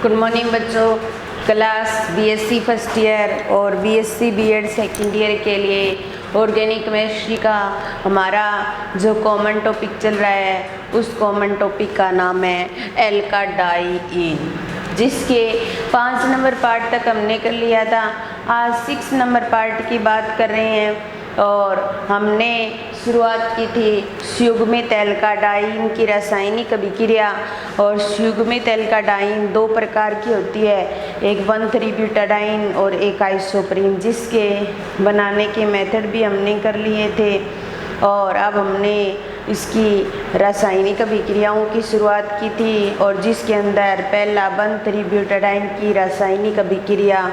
Good morning बच्चों। Class BSc first year और BSc BEd second year के लिए ऑर्गेनिक केमिस्ट्री का हमारा जो कॉमन टॉपिक चल रहा है उस कॉमन टॉपिक का नाम है एल्काडाइइन, जिसके 5 नंबर पार्ट तक हमने कर लिया था। आज 6 नंबर पार्ट की बात कर रहे हैं और हमने शुरुआत की थी संयुग्मित एल्काडाइन की रासायनिक अभिक्रिया। और संयुग्मित एल्काडाइन 2 प्रकार की होती है, एक 1,3-ब्यूटाडाइन और एक आइसोप्रीन, जिसके बनाने के मेथड भी हमने कर लिए थे। और अब हमने इसकी रासायनिक अभिक्रियाओं की शुरुआत की थी और जिसके अंदर पहला 1,3-ब्यूटाडाइन की रासायनिक अभिक्रिया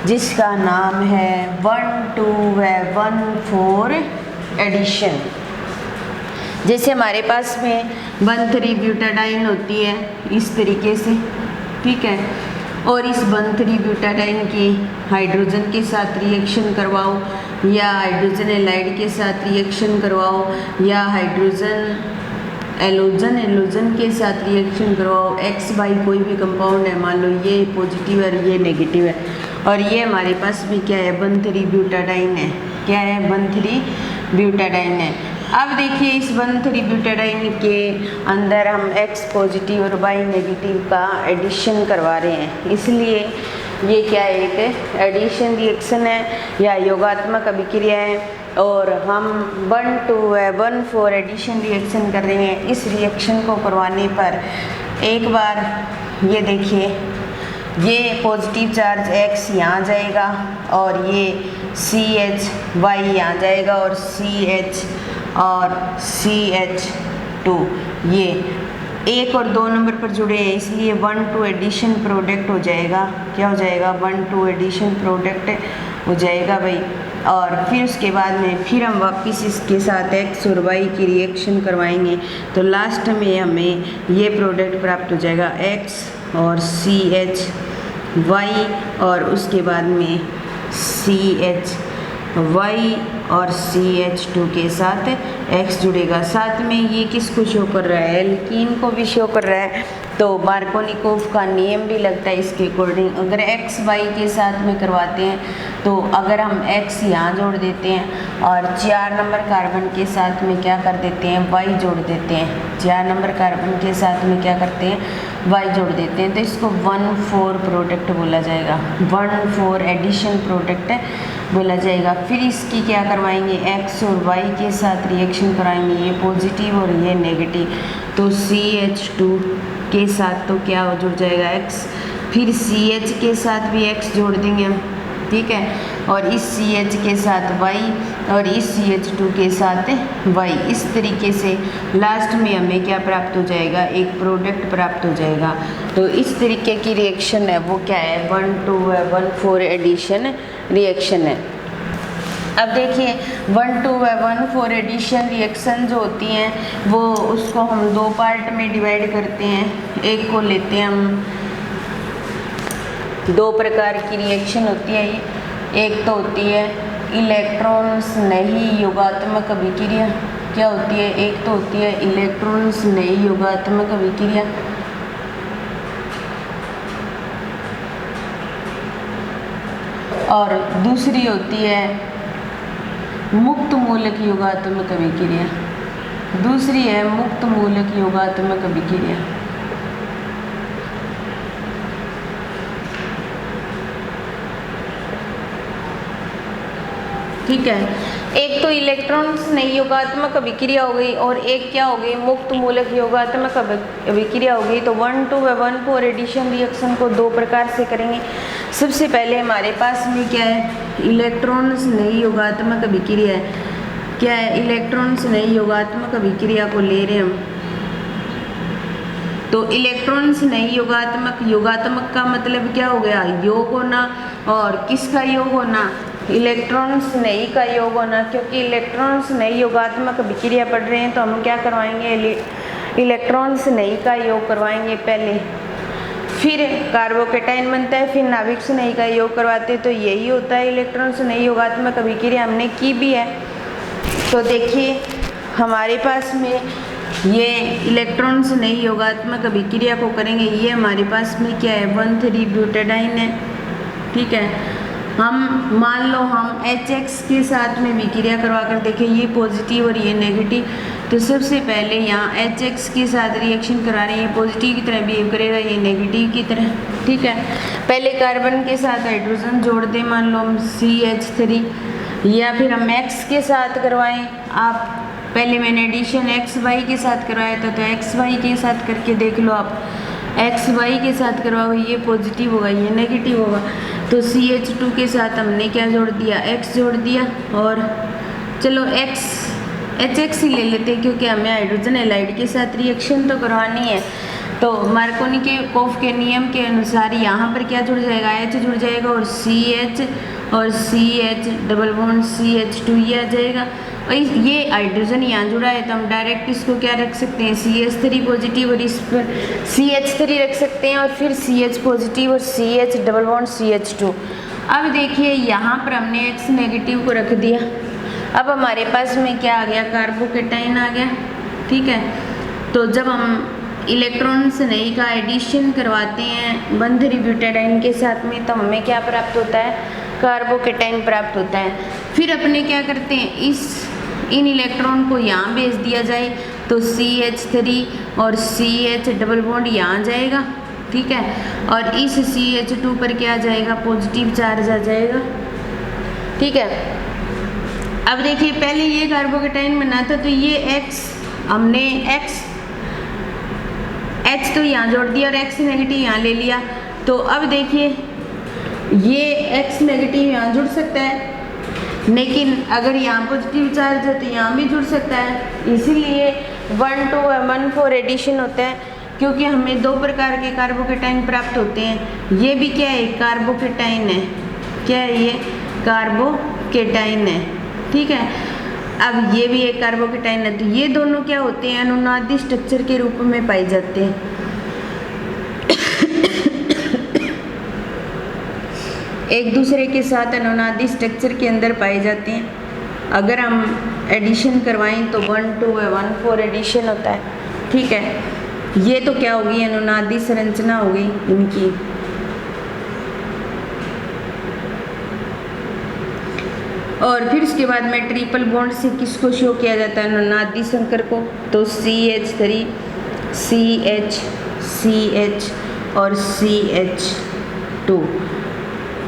जिसका नाम है 1,2-1,4 एडिशन। जैसे हमारे पास में 1,3-ब्यूटाडाइन होती है इस तरीके से, ठीक है, और इस 1,3-ब्यूटाडाइन की हाइड्रोजन के साथ रिएक्शन करवाओ या हाइड्रोजन एलाइड के साथ रिएक्शन करवाओ या हाइड्रोजन एलोजन के साथ रिएक्शन करवाओ। XY कोई भी कंपाउंड है, मान लो ये पॉजिटिव है और ये नेगेटिव है, और ये हमारे पास भी क्या है 1,3-ब्यूटाडाइन है। क्या है 1,3-ब्यूटाडाइन है। अब देखिए इस 1,3-ब्यूटाडाइन के अंदर हम X पॉजिटिव और Y नेगेटिव का एडिशन करवा रहे हैं, इसलिए ये क्या है एक एडिशन रिएक्शन है या योगात्मक अभिक्रिया है। और हम 1,2-1,4 एडिशन रिएक्शन कर रहे हैं। इस रिएक्शन को करवाने पर एक बार ये देखिए ये पॉजिटिव चार्ज X यहाँ जाएगा और ये CH(Y) यहाँ जाएगा और CH और CH2 ये 1 और 2 नंबर पर जुड़े हैं, इसलिए 1,2 एडिशन प्रोडक्ट हो जाएगा। क्या हो जाएगा 1,2 एडिशन प्रोडक्ट हो जाएगा भाई। और फिर उसके बाद में फिर हम वापस इसके साथ X और Y की रिएक्शन करवाएंगे तो लास्ट में हमें ये प्रोडक्ट प्राप्त हो जाएगा X और CH(Y) और उसके बाद में CH(Y) और CH2 के साथ X जुड़ेगा। साथ में ये किसको शो कर रहा है, एल्कीन को भी शो कर रहा है। तो मार्कोनिकोव का नियम भी लगता है इसके अकॉर्डिंग। अगर XY के साथ में करवाते हैं तो अगर हम X यहाँ जोड़ देते हैं और 4 नंबर कार्बन के साथ में क्या कर देते हैं Y जोड़ देते हैं, 4 नंबर कार्बन के साथ में क्या करते हैं Y जोड़ देते हैं, तो इसको 1,4 प्रोडक्ट बोला जाएगा, 1,4 एडिशन प्रोडक्ट बोला जाएगा। फिर इसकी क्या करवाएंगे X और Y के साथ रिएक्शन कराएंगे, ये पॉजिटिव और ये नेगेटिव, तो CH2 के साथ तो क्या जुड़ जाएगा X, फिर CH के साथ भी X जोड़ देंगे हम, ठीक है, और इस CH के साथ Y और इस CH2 के साथ Y। इस तरीके से लास्ट में हमें क्या प्राप्त हो जाएगा, एक प्रोडक्ट प्राप्त हो जाएगा। तो इस तरीके की रिएक्शन है वो क्या है 1,2-1,4 एडिशन रिएक्शन है। अब देखिए 1,2-1,4 एडिशन रिएक्शन जो होती हैं वो उसको हम 2 पार्ट में डिवाइड करते हैं। एक को लेते हैं हम, 2 प्रकार की रिएक्शन होती है ये। एक तो होती है इलेक्ट्रॉन स्नेही योगात्मक अभिक्रिया। क्या होती है, एक तो होती है इलेक्ट्रॉन स्नेही योगात्मक अभिक्रिया और दूसरी होती है मुक्त मूलक योगात्मक अभिक्रिया। दूसरी है मुक्त मूलक योगात्मक अभिक्रिया। ठीक है, एक तो इलेक्ट्रॉन स्नेही योगात्मक अभिक्रिया हो गई और एक क्या हो गई मुक्त मूलक योगात्मक अभिक्रिया हो गई। तो 1,2-1,4 एडिशन रिएक्शन को 2 प्रकार से करेंगे। सबसे पहले हमारे पास में क्या है इलेक्ट्रॉन स्नेही योगात्मक अभिक्रिया है। क्या है इलेक्ट्रॉन स्नेही योगात्मक अभिक्रिया को ले रहे हम, तो इलेक्ट्रॉन स्नेही योगात्मक का मतलब क्या हो गया, योग होना। और किसका योग होना, इलेक्ट्रॉन स्नेही का योग होना। क्योंकि इलेक्ट्रॉन स्नेही योगात्मक अभिक्रिया पढ़ रहे हैं तो हम क्या करवाएंगे इलेक्ट्रॉन स्नेही का योग करवाएंगे पहले, फिर कार्बोकेटाइन बनता है, फिर नाभिक स्नेही का योग करवाते हैं। तो यही होता है इलेक्ट्रॉन स्नेही योगात्मक अभिक्रिया, हमने की भी है। तो देखिए हमारे पास में ये इलेक्ट्रॉन्स नहीं योगात्मक अभिक्रिया को करेंगे। ये हमारे पास में क्या है 1,3 ब्यूटाडाइन है, ठीक है। हम मान लो हम HX के साथ में विक्रिया करवा कर देखें, ये पॉजिटिव और ये नेगेटिव। तो सबसे पहले यहाँ HX के साथ रिएक्शन करा रहे हैं, ये पॉजिटिव की तरह बिहेव करेगा, ये नेगेटिव की तरह, ठीक है। पहले कार्बन के साथ हाइड्रोजन जोड़ दें, मान लो हम CH3, या फिर हम X के साथ करवाएं। आप पहले मैंने एडिशन XY के साथ करवाया था, तो XY के साथ करके देख लो आप। XY के साथ करवाओ, ये पॉजिटिव होगा, ये नेगेटिव होगा। तो CH2 के साथ हमने क्या जोड़ दिया, X जोड़ दिया। और चलो HX ही ले लेते हैं, क्योंकि हमें हाइड्रोजन हैलाइड के साथ रिएक्शन तो करवानी है। तो मार्कोनिकोफ के नियम के अनुसार यहाँ पर क्या जुड़ जाएगा, H जुड़ जाएगा, और CH और CH डबल बॉन्ड CH2 ये आ जाएगा। और ये हाइड्रोजन यहाँ जुड़ा है, तो हम डायरेक्ट इसको क्या रख सकते हैं, CH3 पॉजिटिव और इस पर CH3 रख सकते हैं, और फिर CH पॉजिटिव और CH डबल बॉन्ड CH2। अब देखिए यहाँ पर हमने X नेगेटिव को रख दिया। अब हमारे पास में क्या आ गया, कार्बोकेटाइन आ गया, ठीक है। तो जब हम इलेक्ट्रॉन से नई का एडिशन करवाते हैं 1,3 ब्यूटाडाइन के साथ में, तो हमें क्या प्राप्त होता है, कार्बोकेटाइन प्राप्त होता है। फिर अपने क्या करते हैं, इन इलेक्ट्रॉन को यहाँ भेज दिया जाए, तो CH3 और CH डबल बॉन्ड यहाँ जाएगा, ठीक है। और इस CH2 पर क्या आ जाएगा, पॉजिटिव चार्ज आ जाएगा, ठीक है। अब देखिए पहले ये कार्बोकेटाइन बना था, तो ये X हमने H तो यहाँ जोड़ दिया और X नेगेटिव यहाँ ले लिया। तो अब देखिए ये X नेगेटिव यहाँ जुड़ सकता है, लेकिन अगर यहाँ पॉजिटिव चार्ज है तो यहाँ भी जुड़ सकता है। इसीलिए 1,2,1,4 एडिशन होता है, क्योंकि हमें दो प्रकार के कार्बोकेटाइन प्राप्त होते हैं। ये भी क्या है, कार्बोकेटाइन है, क्या है ये, कार्बोकेटाइन है, ठीक है। अब ये भी एक कार्बोकेटाइन है, तो ये दोनों क्या होते हैं, अनुनादी स्ट्रक्चर के रूप में पाए जाते हैं। एक दूसरे के साथ अनुनादी स्ट्रक्चर के अंदर पाए जाते हैं। अगर हम एडिशन करवाएं तो 1,2,1,4 एडिशन होता है, ठीक है। ये तो क्या होगी, अनुनादी संरचना होगी इनकी। और फिर उसके बाद में ट्रिपल बॉन्ड से किसको शो किया जाता है, अनुनादी संकर को। तो CH3 CH CH और CH2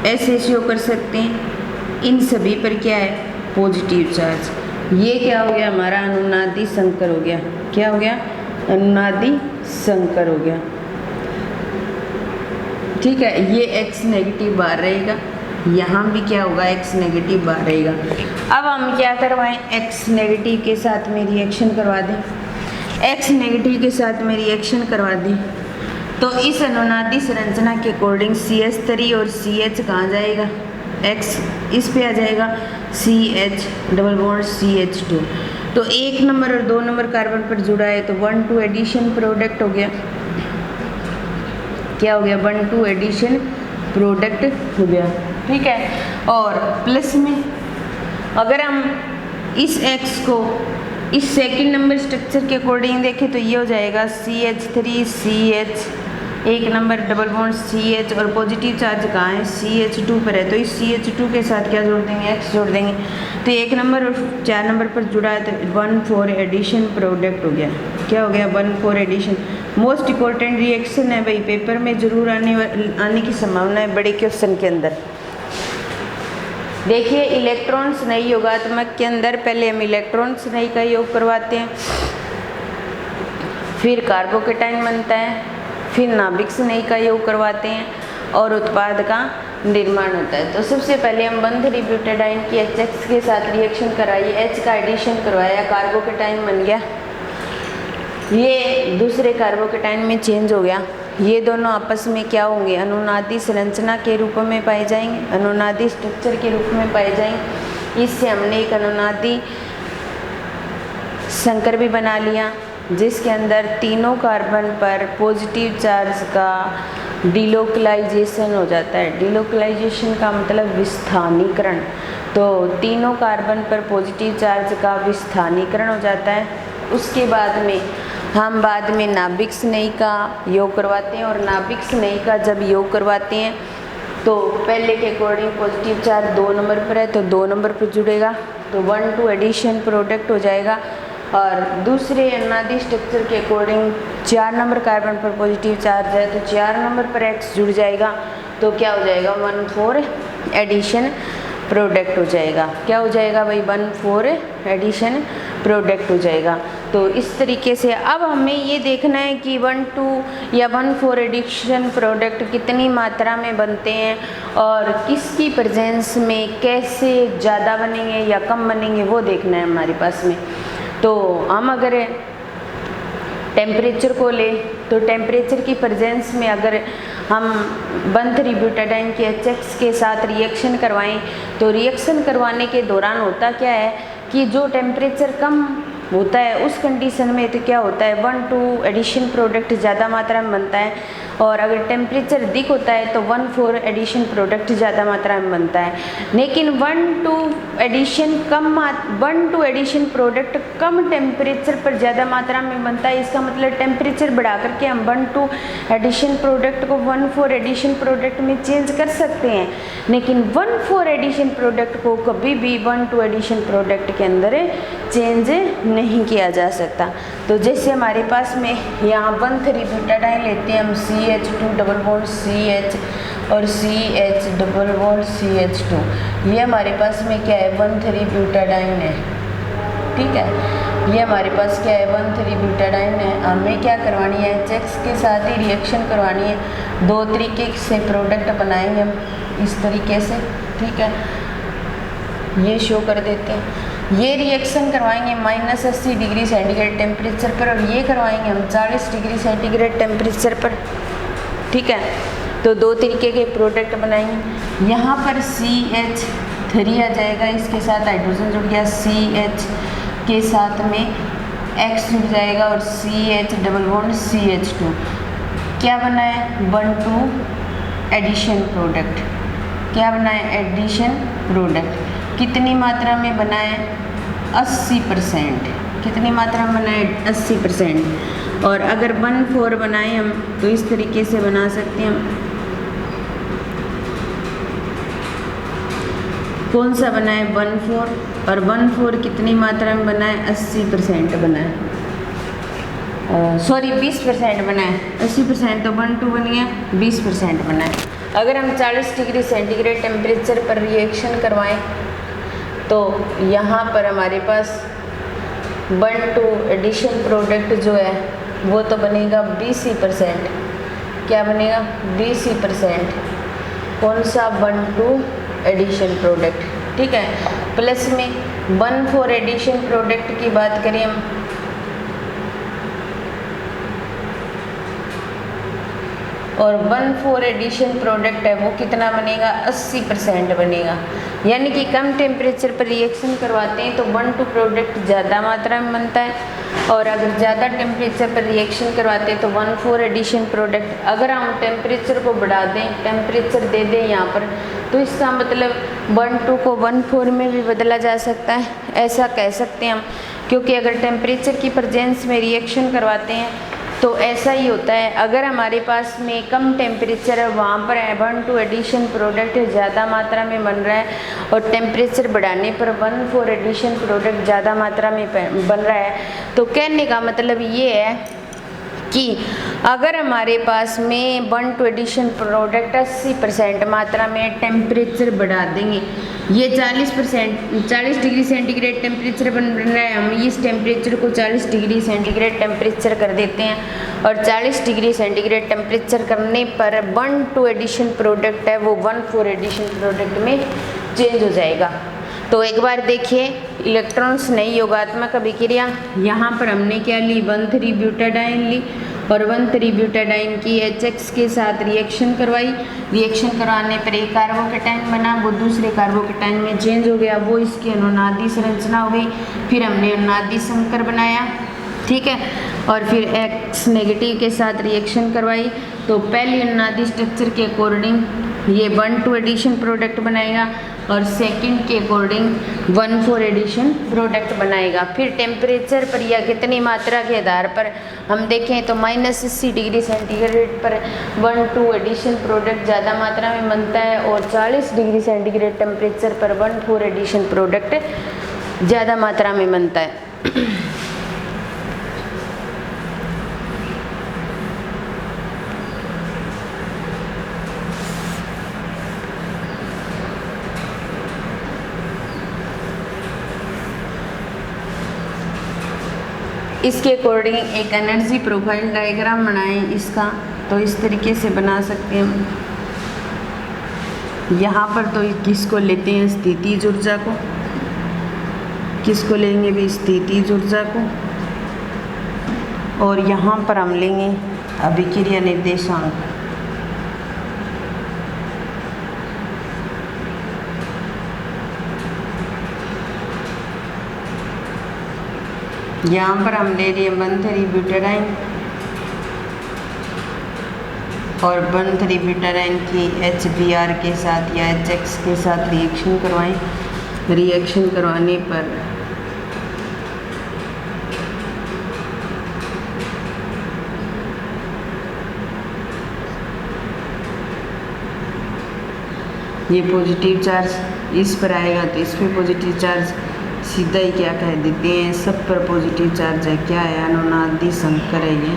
ऐसे शो कर सकते हैं। इन सभी पर क्या है, पॉजिटिव चार्ज। ये क्या हो गया, हमारा अनुनादी संकर हो गया। क्या हो गया, अनुनादी संकर हो गया, ठीक है। ये X नेगेटिव बाहर रहेगा, यहाँ भी क्या होगा, X नेगेटिव बाहर रहेगा। अब हम क्या करवाएं, X नेगेटिव के साथ में रिएक्शन करवा दें। X नेगेटिव के साथ में रिएक्शन करवा दें, तो इस अनुनादी संरचना के अकॉर्डिंग CH3 और CH कहाँ जाएगा, X इस पे आ जाएगा, CH डबल बॉन्ड CH2। तो 1 नंबर और 2 नंबर कार्बन पर जुड़ा है, तो 1,2 एडिशन प्रोडक्ट हो गया। क्या हो गया, 1,2 एडिशन प्रोडक्ट हो गया, ठीक है। और प्लस में अगर हम इस X को इस सेकंड नंबर स्ट्रक्चर के अकॉर्डिंग देखें, तो ये हो जाएगा CH3 CH 1 number double bond CH, और पॉजिटिव चार्ज कहाँ है, CH2 पर है। तो इस CH2 के साथ क्या जोड़ देंगे, X जोड़ देंगे। तो 1 नंबर और 4 नंबर पर जुड़ा है, तो 1,4 एडिशन प्रोडक्ट हो गया। क्या हो गया, 1,4 एडिशन। मोस्ट इम्पोर्टेंट रिएक्शन है भाई, पेपर में जरूर आने की संभावना है बड़े क्वेश्चन के अंदर। देखिए इलेक्ट्रॉन्स नई योगात्मक के अंदर पहले हम इलेक्ट्रॉन्स नई का योग करवाते हैं, फिर कार्बोकेटाइन बनता है, फिर नाभिक से नई का योग करवाते हैं, और उत्पाद का निर्माण होता है। तो सबसे पहले हम 1,3 ब्यूटाडाइन की HX के साथ रिएक्शन कराई, H का एडिशन करवाया, कार्बोकेटाइन बन गया। ये दूसरे कार्बोकेटाइन में चेंज हो गया। ये दोनों आपस में क्या होंगे, अनुनादी संरचना के रूप में पाए जाएंगे, अनुनादी स्ट्रक्चर के रूप में पाए जाएंगे। इससे हमने एक अनुनादी संकर भी बना लिया, जिसके अंदर तीनों कार्बन पर पॉजिटिव चार्ज का डिलोकलाइजेशन हो जाता है। डिलोकलाइजेशन का मतलब विस्थानीकरण। तो तीनों कार्बन पर पॉजिटिव चार्ज का विस्थानीकरण हो जाता है। उसके बाद में हम बाद में नाभिक स्नेही का योग करवाते हैं, और नाभिक स्नेही का जब योग करवाते हैं तो पहले के अकॉर्डिंग पॉजिटिव चार्ज 2 नंबर पर है तो 2 नंबर पर जुड़ेगा, तो 1-2 एडिशन प्रोडक्ट हो जाएगा। और दूसरे अनादि स्ट्रक्चर के अकॉर्डिंग 4 नंबर कार्बन पर पॉजिटिव चार्ज है तो 4 नंबर पर X जुड़ जाएगा, तो क्या हो जाएगा 1-4 एडिशन प्रोडक्ट हो जाएगा। क्या हो जाएगा भाई 1-4 एडिशन प्रोडक्ट हो जाएगा। तो इस तरीके से अब हमें ये देखना है कि 1-2 या 1-4 एडिशन प्रोडक्ट कितनी मात्रा में बनते हैं और किसकी प्रेजेंस में कैसे ज़्यादा बनेंगे या कम बनेंगे वो देखना है हमारे पास में। तो हम अगर टेम्परेचर को ले तो टेम्परेचर की प्रेजेंस में अगर हम 1,3-ब्यूटाडाइन के HX के साथ रिएक्शन करवाएं तो रिएक्शन करवाने के दौरान होता क्या है कि जो टेम्परेचर कम होता है उस कंडीशन में तो क्या होता है 1-2 एडिशन प्रोडक्ट ज़्यादा मात्रा में बनता है, और अगर टेम्परेचर अधिक होता है तो 1-4 एडिशन प्रोडक्ट ज़्यादा मात्रा में बनता है। लेकिन 1-2 एडिशन प्रोडक्ट कम टेम्परेचर पर ज़्यादा मात्रा में बनता है। इसका मतलब टेम्परेचर बढ़ा करके हम 1-2 एडिशन प्रोडक्ट को 1-4 एडिशन प्रोडक्ट में चेंज कर सकते हैं, लेकिन 1-4 एडिशन प्रोडक्ट को कभी भी 1-2 एडिशन प्रोडक्ट के अंदर चेंज नहीं किया जा सकता। तो जैसे हमारे पास में यहाँ 1,3-ब्यूटाडाइन लेते हैं हम CH2 डबल बॉन्ड CH और CH डबल बॉन्ड CH2, ये हमारे पास में क्या है 1,3-ब्यूटाडाइन है, ठीक है। ये हमारे पास क्या है 1,3-ब्यूटाडाइन है। हमें क्या करवानी है HX के साथ ही रिएक्शन करवानी है। 2 तरीके से प्रोडक्ट बनाएंगे हम इस तरीके से, ठीक है, ये शो कर देते हैं। ये रिएक्शन करवाएंगे -80 डिग्री सेंटीग्रेड टेम्परेचर पर और ये करवाएंगे हम 40 डिग्री सेंटीग्रेड टेम्परेचर पर, ठीक है। तो 2 तरीके के प्रोडक्ट बनाएंगे। यहाँ पर CH3 आ जाएगा, इसके साथ हाइड्रोजन जुड़ गया, CH के साथ में X जुड़ जाएगा और CH डबल बॉन्ड CH2, क्या बना है 1-2 एडिशन प्रोडक्ट। क्या बना है एडिशन प्रोडक्ट। कितनी मात्रा में बना है 80%। कितनी मात्रा में बना है 80%। और अगर 1-4 बनाएं हम तो इस तरीके से बना सकते हैं हम, कौन सा बना है 1-4, और 1-4 कितनी मात्रा में बना है 80% बना है, सॉरी 20% बना है। 80% तो 1-2 बन गया, 20% बना है। अगर हम 40 डिग्री सेंटीग्रेड टेम्परेचर पर रिएक्शन करवाएं तो यहाँ पर हमारे पास 1-2 एडिशन प्रोडक्ट जो है वो तो बनेगा 20%। क्या बनेगा 20%, कौन सा 1-2 एडिशन प्रोडक्ट, ठीक है। प्लस में 1-4 एडिशन प्रोडक्ट की बात करें हम और 1-4 एडिशन प्रोडक्ट है वो कितना बनेगा 80% बनेगा। यानी कि कम टेम्परेचर पर रिएक्शन करवाते हैं तो 1-2 प्रोडक्ट ज़्यादा मात्रा में बनता है, और अगर ज़्यादा टेम्परेचर पर रिएक्शन करवाते हैं तो 1-4 एडिशन प्रोडक्ट। अगर हम टेम्परेचर को बढ़ा दें, टेम्परेचर दे दें यहाँ पर, तो इसका मतलब 1-2 को 1-4 में भी बदला जा सकता है, ऐसा कह सकते हैं हम। क्योंकि अगर टेम्परेचर की प्रेजेंस में रिएक्शन करवाते हैं तो ऐसा ही होता है। अगर हमारे पास में कम टेम्परेचर है वहाँ पर 1-2 एडिशन प्रोडक्ट ज़्यादा मात्रा में बन रहा है, और टेम्परेचर बढ़ाने पर 1-4 एडिशन प्रोडक्ट ज़्यादा मात्रा में बन रहा है। तो कहने का मतलब ये है कि अगर हमारे पास में 1-2 एडिशन प्रोडक्ट 80% मात्रा में टेम्परेचर बढ़ा देंगे, ये 40 डिग्री सेंटीग्रेड टेम्परेचर बन रहा है, हम इस टेम्परेचर को 40 डिग्री सेंटीग्रेड टेम्परेचर कर देते हैं, और 40 डिग्री सेंटीग्रेड टेम्परेचर करने पर 1-2 एडिशन प्रोडक्ट है वो 1-4 एडिशन प्रोडक्ट में चेंज हो जाएगा। तो एक बार देखिए इलेक्ट्रॉन्स नई योगात्मक अभिक्रिया, यहाँ पर हमने क्या ली 1,3-ब्यूटाडाइन ली और 1,3-ब्यूटाडाइन की HX के साथ रिएक्शन करवाई। रिएक्शन करवाने पर एक कार्बोकेटाइन बना, वो दूसरे कार्बोकेटाइन में चेंज हो गया, वो इसकी अनुनादी संरचना हो गई। फिर हमने अनुनादी संकर बनाया, ठीक है, और फिर X नेगेटिव के साथ रिएक्शन करवाई। तो पहली अनुनादी स्ट्रक्चर के अकॉर्डिंग ये 1-2 एडिशन प्रोडक्ट बनाएगा, और सेकंड के अकॉर्डिंग 1,4 एडिशन प्रोडक्ट बनाएगा। फिर टेम्परेचर पर या कितनी मात्रा के आधार पर हम देखें तो -80 डिग्री सेंटीग्रेड पर 1,2 एडिशन प्रोडक्ट ज़्यादा मात्रा में बनता है और 40 डिग्री सेंटीग्रेड टेम्परेचर पर 1,4 एडिशन प्रोडक्ट ज़्यादा मात्रा में बनता है। इसके अकॉर्डिंग एक एनर्जी प्रोफाइल डायग्राम बनाएं इसका, तो इस तरीके से बना सकते हैं हम। यहाँ पर तो किसको लेते हैं, स्थितिज ऊर्जा को, किसको लेंगे भी, स्थितिज ऊर्जा को, और यहाँ पर हम लेंगे अभिक्रिया निर्देशांक। यहाँ पर हम ले रहे हैं 1,3 ब्यूटाडाइन और 1,3 ब्यूटाडाइन की HBr के साथ या HX के साथ रिएक्शन करवाएं। रिएक्शन करवाने पर ये पॉजिटिव चार्ज इस पर आएगा तो इस पर पॉजिटिव चार्ज सीधा ही क्या कह देते हैं, सब पर पॉजिटिव चार्ज है। क्या है, अनुनादी संकर है ये,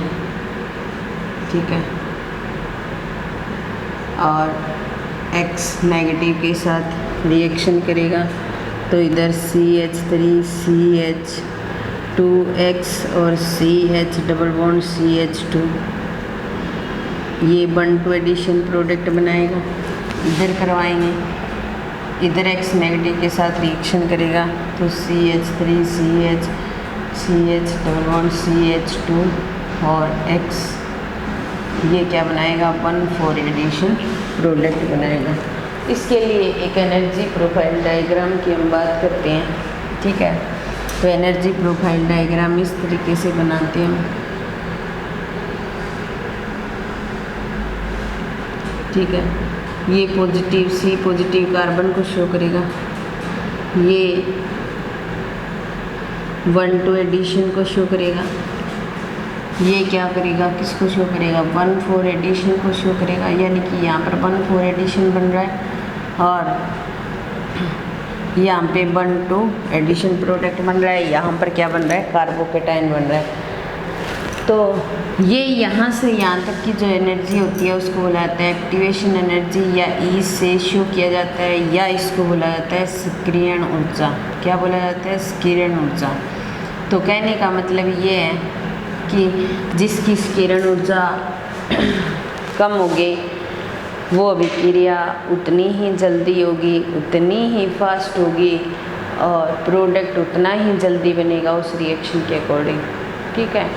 ठीक है। और X नेगेटिव के साथ रिएक्शन करेगा तो इधर CH3 CH2X और CH डबल बॉन्ड CH2, ये 1,2 एडिशन प्रोडक्ट बनाएगा। इधर करवाएंगे, इधर X नेगेटिव के साथ रिएक्शन करेगा तो CH3 CH double bond CH2 और X ये क्या बनाएगा, 1,4 एडिशन प्रोडक्ट बनाएगा। इसके लिए एक एनर्जी प्रोफाइल डायग्राम की हम बात करते हैं, ठीक है। तो एनर्जी प्रोफाइल डायग्राम इस तरीके से बनाते हैं, ठीक है। ये पॉजिटिव C पॉजिटिव कार्बन को शो करेगा, ये 1,2 एडिशन को शो करेगा, ये क्या करेगा, किसको शो करेगा, 1,4 एडिशन को शो करेगा। यानी कि यहाँ पर 1,4 एडिशन बन रहा है और यहाँ पे 1,2 एडिशन प्रोडक्ट बन रहा है। यहाँ पर क्या बन रहा है, कार्बोकेटाइन बन रहा है। तो ये यहाँ से यहाँ तक की जो एनर्जी होती है उसको बोला जाता है एक्टिवेशन एनर्जी, या ई से शो किया जाता है, या इसको बोला जाता है सक्रियण ऊर्जा। क्या बोला जाता है, सक्रियण ऊर्जा। तो कहने का मतलब ये है कि जिसकी सक्रियण ऊर्जा कम होगी वो अभिक्रिया उतनी ही जल्दी होगी, उतनी ही फास्ट होगी और प्रोडक्ट उतना ही जल्दी बनेगा उस रिएक्शन के अकॉर्डिंग, ठीक है।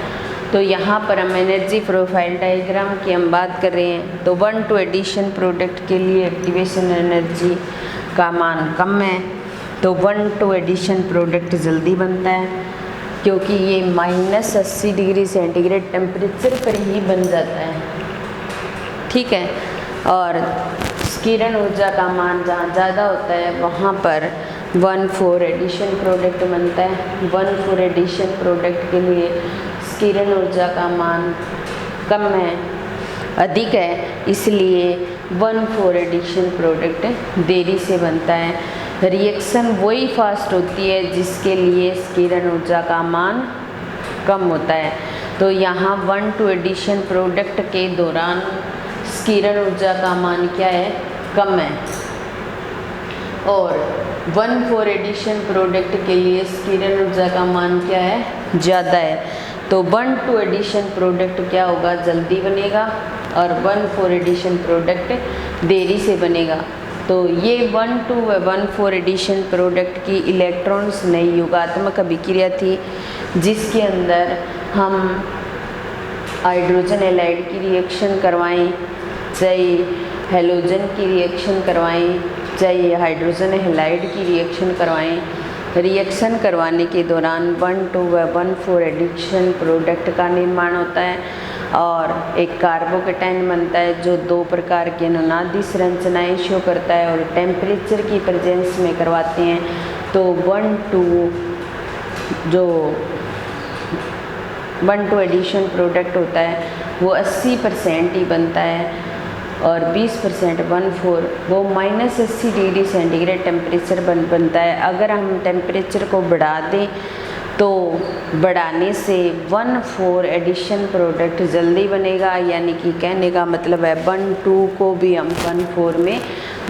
तो यहाँ पर हम एनर्जी प्रोफाइल डायग्राम की हम बात कर रहे हैं। तो 1,2 एडिशन प्रोडक्ट के लिए एक्टिवेशन एनर्जी का मान कम है, तो 1,2 एडिशन प्रोडक्ट जल्दी बनता है क्योंकि ये -80 डिग्री सेंटीग्रेड टेम्परेचर पर ही बन जाता है, ठीक है। और सक्रियण ऊर्जा का मान जहाँ ज़्यादा होता है वहाँ पर 1,4 एडिशन प्रोडक्ट बनता है। 1,4 एडिशन प्रोडक्ट के लिए सक्रियण ऊर्जा का मान कम है, अधिक है, इसलिए 1,4 एडिशन प्रोडक्ट देरी से बनता है। रिएक्शन वही फास्ट होती है जिसके लिए सक्रियण ऊर्जा का मान कम होता है। तो यहाँ 1,2 एडिशन प्रोडक्ट के दौरान सक्रियण ऊर्जा का मान क्या है, कम है, और 1,4 एडिशन प्रोडक्ट के लिए सक्रियण ऊर्जा का मान क्या है, ज़्यादा है। तो 1,2 एडिशन प्रोडक्ट क्या होगा, जल्दी बनेगा, और 1,4 एडिशन प्रोडक्ट देरी से बनेगा। तो ये 1,4 एडिशन प्रोडक्ट की इलेक्ट्रॉन्स नई युगात्मक अभिक्रिया थी जिसके अंदर हम हाइड्रोजन हैलाइड की रिएक्शन करवाएं, चाहे हेलोजन की रिएक्शन करवाएं, चाहे हाइड्रोजन हैलाइड की रिएक्शन करवाएं। रिएक्शन करवाने के दौरान 1,2 व 1,4 एडिशन प्रोडक्ट का निर्माण होता है और एक कार्बोकेटाइन बनता है जो 2 प्रकार के अनुनादी संरचनाएं शो करता है और टेम्परेचर की प्रेजेंस में करवाते हैं। तो 1,2 एडिशन प्रोडक्ट होता है वो 80% ही बनता है और 20% 1,4 वो -80 डिग्री सेंटीग्रेड टेम्परेचर बनता है। अगर हम टेम्परेचर को बढ़ा दें तो बढ़ाने से 1,4 एडिशन प्रोडक्ट जल्दी बनेगा, यानी कि कहने का मतलब है 1,2 को भी हम 1,4 में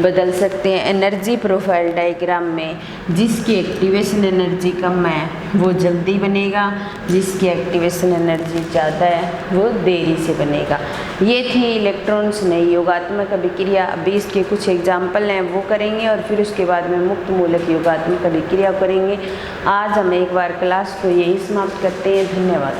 बदल सकते हैं। एनर्जी प्रोफाइल डायग्राम में जिसकी एक्टिवेशन एनर्जी कम है वो जल्दी बनेगा, जिसकी एक्टिवेशन एनर्जी ज़्यादा है वो देरी से बनेगा। ये थी इलेक्ट्रॉन्स नई योगात्मक अभिक्रिया। अभी इसके कुछ एग्जाम्पल हैं वो करेंगे और फिर उसके बाद में मुक्त मूलक योगात्मक अभिक्रिया करेंगे। आज हम एक बार क्लास को यही समाप्त करते हैं। धन्यवाद।